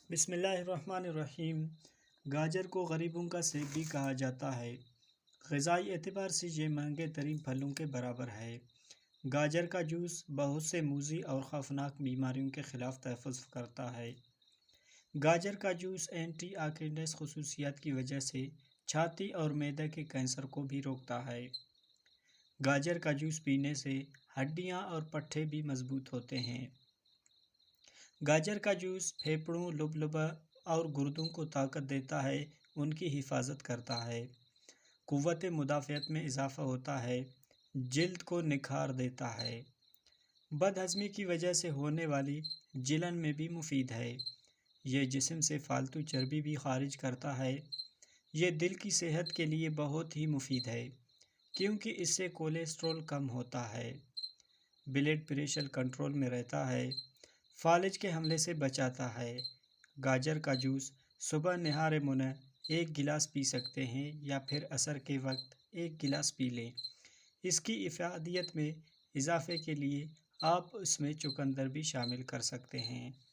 بسم اللہ الرحمن الرحیم۔ گاجر کو غریبوں کا سیب بھی کہا جاتا ہے۔ غذائی اعتبار سے یہ مہنگے ترین پھلوں کے برابر ہے۔ گاجر کا جوس بہت سے موذی اور خوفناک بیماریوں کے خلاف تحفظ کرتا ہے۔ گاجر کا جوس اینٹی آکسیڈنٹس خصوصیات کی وجہ سے چھاتی اور معدے کے کینسر کو بھی روکتا ہے۔ گاجر کا جوس پینے سے ہڈیاں اور پٹھے بھی مضبوط ہوتے ہیں۔ گاجر کا جوس پھیپھڑوں، لبلبہ اور گردوں کو طاقت دیتا ہے، ان کی حفاظت کرتا ہے، قوت مدافعت میں اضافہ ہوتا ہے، جلد کو نکھار دیتا ہے، بد ہضمی کی وجہ سے ہونے والی جلن میں بھی مفید ہے، یہ جسم سے فالتو چربی بھی خارج کرتا ہے، یہ دل کی صحت کے لیے بہت ہی مفید ہے کیونکہ اس سے کولیسٹرول کم ہوتا ہے، بلڈ پریشر کنٹرول میں رہتا ہے، فالج کے حملے سے بچاتا ہے۔ گاجر کا جوس صبح نہارے منہ 1 گلاس پی سکتے ہیں یا پھر عصر کے وقت 1 گلاس پی لیں۔ اس کی افادیت میں اضافے کے لیے آپ اس میں چقندر بھی شامل کر سکتے ہیں۔